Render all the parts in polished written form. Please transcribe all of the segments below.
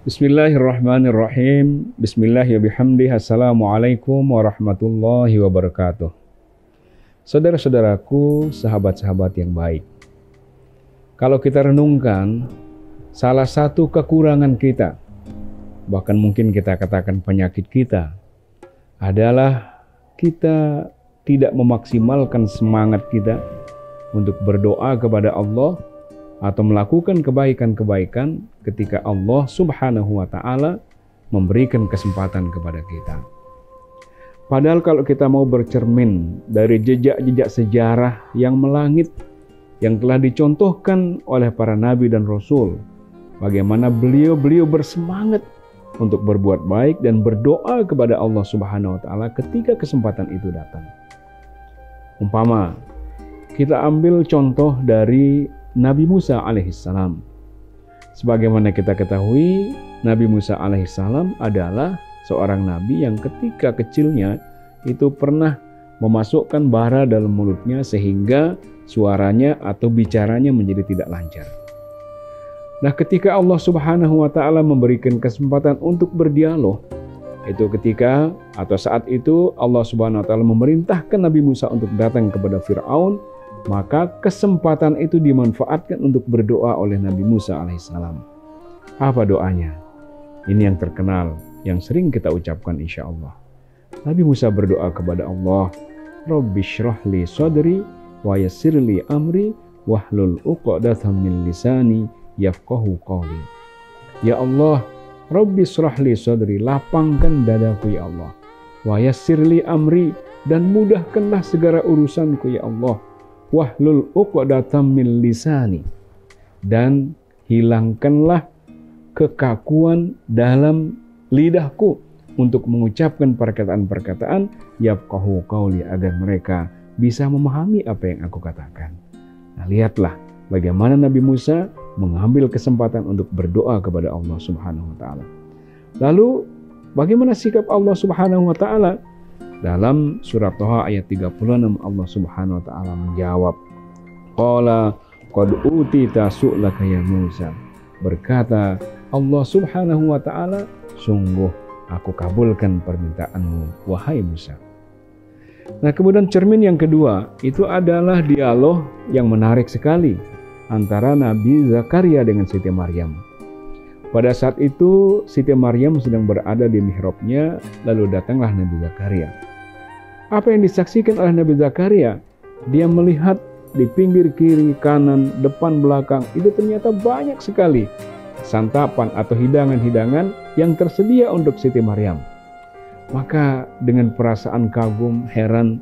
Bismillahirrahmanirrahim. Bismillahirrahmanirrahim. Assalamualaikum warahmatullahi wabarakatuh. Saudara-saudaraku, sahabat-sahabat yang baik. Kalau kita renungkan, salah satu kekurangan kita, bahkan mungkin kita katakan penyakit kita, adalah kita tidak memaksimalkan semangat kita untuk berdoa kepada Allah atau melakukan kebaikan-kebaikan ketika Allah Subhanahu wa Ta'ala memberikan kesempatan kepada kita. Padahal kalau kita mau bercermin dari jejak-jejak sejarah yang melangit, yang telah dicontohkan oleh para nabi dan rasul, bagaimana beliau bersemangat untuk berbuat baik dan berdoa kepada Allah Subhanahu wa Ta'ala ketika kesempatan itu datang. Umpama kita ambil contoh dari Nabi Musa alaihissalam. Sebagaimana kita ketahui, Nabi Musa alaihissalam adalah seorang nabi yang ketika kecilnya itu pernah memasukkan bara dalam mulutnya sehingga suaranya atau bicaranya menjadi tidak lancar. Nah, ketika Allah Subhanahu wa Ta'ala memberikan kesempatan untuk berdialog, itu ketika atau saat itu Allah Subhanahu wa Ta'ala memerintahkan Nabi Musa untuk datang kepada Fir'aun, maka kesempatan itu dimanfaatkan untuk berdoa oleh Nabi Musa alaihissalam. Apa doanya? Ini yang terkenal, yang sering kita ucapkan insya Allah. Nabi Musa berdoa kepada Allah, Rabbi shrah li sadri wa yassir li amri wahlul uqdatam min lisani yafqahu qawli. Ya Allah, Rabbi shrah li sadri, lapangkan dadaku ya Allah. Wa yassir li amri, dan mudahkanlah segala urusanku ya Allah. Wahlul uqdatam min lisani, dan hilangkanlah kekakuan dalam lidahku untuk mengucapkan perkataan-perkataan yafqahu qauli, agar mereka bisa memahami apa yang aku katakan. Nah, lihatlah bagaimana Nabi Musa mengambil kesempatan untuk berdoa kepada Allah Subhanahu wa Ta'ala. Lalu bagaimana sikap Allah Subhanahu wa Ta'ala? Dalam surat Thaha ayat 36 Allah Subhanahu wa Ta'ala menjawab, Qala qad utita su'laka ya Musa. Berkata Allah Subhanahu wa Ta'ala, sungguh aku kabulkan permintaanmu wahai Musa. Nah, kemudian cermin yang kedua itu adalah dialog yang menarik sekali antara Nabi Zakaria dengan Siti Maryam. Pada saat itu Siti Maryam sedang berada di mihrabnya, lalu datanglah Nabi Zakaria. Apa yang disaksikan oleh Nabi Zakaria? Dia melihat di pinggir kiri, kanan, depan, belakang, itu ternyata banyak sekali santapan atau hidangan-hidangan yang tersedia untuk Siti Maryam. Maka dengan perasaan kagum, heran,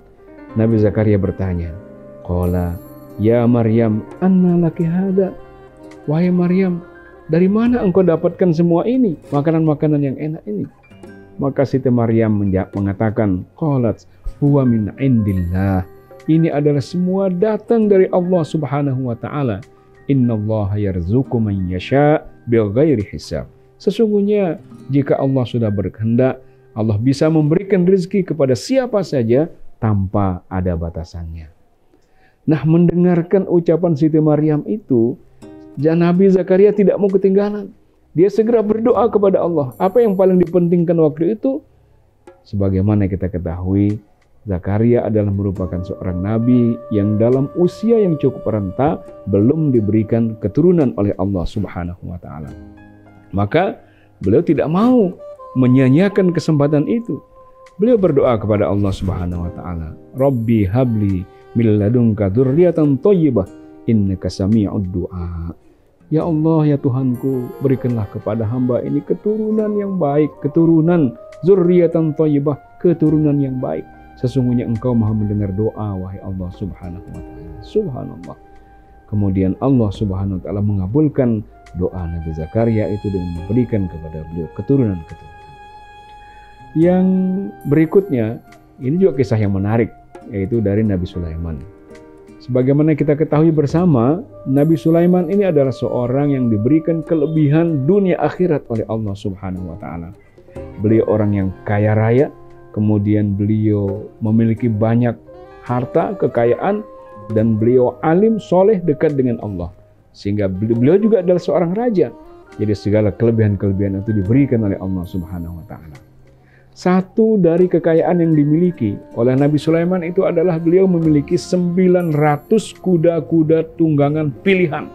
Nabi Zakaria bertanya, Qala ya Maryam anna laki hada. Wahai Maryam, dari mana engkau dapatkan semua ini, makanan-makanan yang enak ini? Maka Siti Maryam mengatakan, Qalat huwa min indillah. Ini adalah semua datang dari Allah Subhanahu wa Ta'ala. Innallaha yarzuqu man yasha' bighairi hisab. Sesungguhnya jika Allah sudah berkehendak, Allah bisa memberikan rezeki kepada siapa saja tanpa ada batasannya. Nah, mendengarkan ucapan Siti Maryam itu, Nabi Zakaria tidak mau ketinggalan. Dia segera berdoa kepada Allah. Apa yang paling dipentingkan waktu itu? Sebagaimana kita ketahui, Zakaria adalah merupakan seorang nabi yang dalam usia yang cukup renta belum diberikan keturunan oleh Allah Subhanahu wa Ta'ala. Maka beliau tidak mau menyia-nyiakan kesempatan itu. Beliau berdoa kepada Allah Subhanahu wa Ta'ala, Rabbi habli min ladunka dzurriyyatan thayyibah innaka sami'ud du'a. Ya Allah, ya Tuhanku, berikanlah kepada hamba ini keturunan yang baik, keturunan dzurriyyatan thayyibah, keturunan yang baik. Sesungguhnya Engkau Maha mendengar doa, wahai Allah Subhanahu wa Ta'ala. Subhanallah. Kemudian Allah Subhanahu wa Ta'ala mengabulkan doa Nabi Zakaria itu dengan memberikan kepada beliau keturunan-keturunan. Yang berikutnya, ini juga kisah yang menarik, yaitu dari Nabi Sulaiman. Sebagaimana kita ketahui bersama, Nabi Sulaiman ini adalah seorang yang diberikan kelebihan dunia akhirat oleh Allah Subhanahu wa Ta'ala. Beliau orang yang kaya raya, kemudian beliau memiliki banyak harta, kekayaan, dan beliau alim, soleh, dekat dengan Allah. Sehingga beliau juga adalah seorang raja. Jadi segala kelebihan-kelebihan itu diberikan oleh Allah Subhanahu wa taala. Satu dari kekayaan yang dimiliki oleh Nabi Sulaiman itu adalah beliau memiliki 900 kuda-kuda tunggangan pilihan.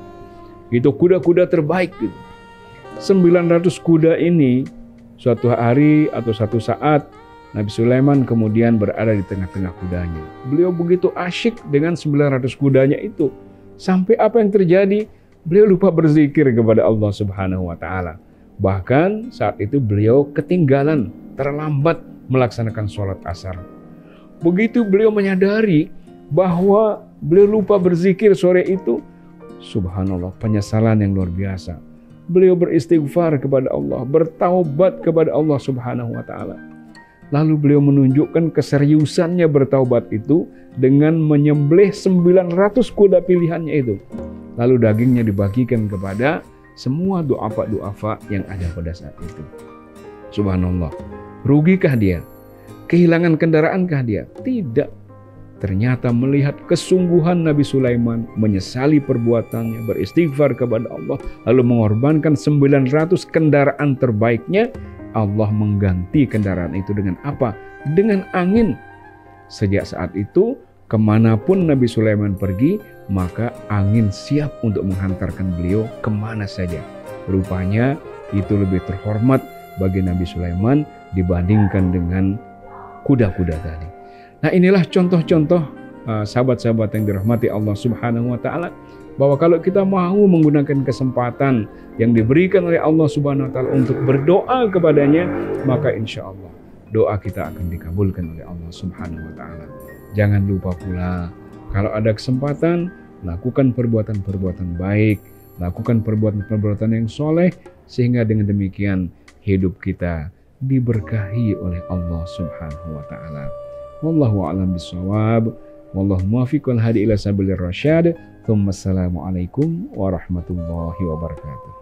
Itu kuda-kuda terbaik gitu. 900 kuda ini suatu hari atau satu saat Nabi Sulaiman kemudian berada di tengah-tengah kudanya. Beliau begitu asyik dengan 900 kudanya itu. Sampai apa yang terjadi? Beliau lupa berzikir kepada Allah Subhanahu wa taala. Bahkan saat itu beliau ketinggalan, terlambat melaksanakan sholat asar. Begitu beliau menyadari bahwa beliau lupa berzikir sore itu, subhanallah, penyesalan yang luar biasa. Beliau beristighfar kepada Allah, bertaubat kepada Allah Subhanahu wa taala. Lalu beliau menunjukkan keseriusannya bertaubat itu dengan menyembelih 900 kuda pilihannya itu. Lalu dagingnya dibagikan kepada semua duafa yang ada pada saat itu. Subhanallah. Rugikah dia? Kehilangan kendaraankah dia? Tidak. Ternyata melihat kesungguhan Nabi Sulaiman, menyesali perbuatannya, beristighfar kepada Allah, lalu mengorbankan 900 kendaraan terbaiknya, Allah mengganti kendaraan itu dengan apa? Dengan angin. Sejak saat itu, kemanapun Nabi Sulaiman pergi, maka angin siap untuk menghantarkan beliau kemana saja. Rupanya itu lebih terhormat bagi Nabi Sulaiman dibandingkan dengan kuda-kuda tadi. Nah, inilah contoh-contoh sahabat-sahabat yang dirahmati Allah Subhanahu wa taala, bahwa kalau kita mau menggunakan kesempatan yang diberikan oleh Allah Subhanahu wa taala untuk berdoa kepadanya, maka insya Allah doa kita akan dikabulkan oleh Allah Subhanahu wa taala. Jangan lupa pula, kalau ada kesempatan, lakukan perbuatan-perbuatan baik, lakukan perbuatan-perbuatan yang soleh, sehingga dengan demikian hidup kita diberkahi oleh Allah Subhanahu wa taala. Wallahu a'lam bishawab. Wallahu muwaffiq wal hadi ila sabilir rasyad. Assalamualaikum warahmatullahi wabarakatuh.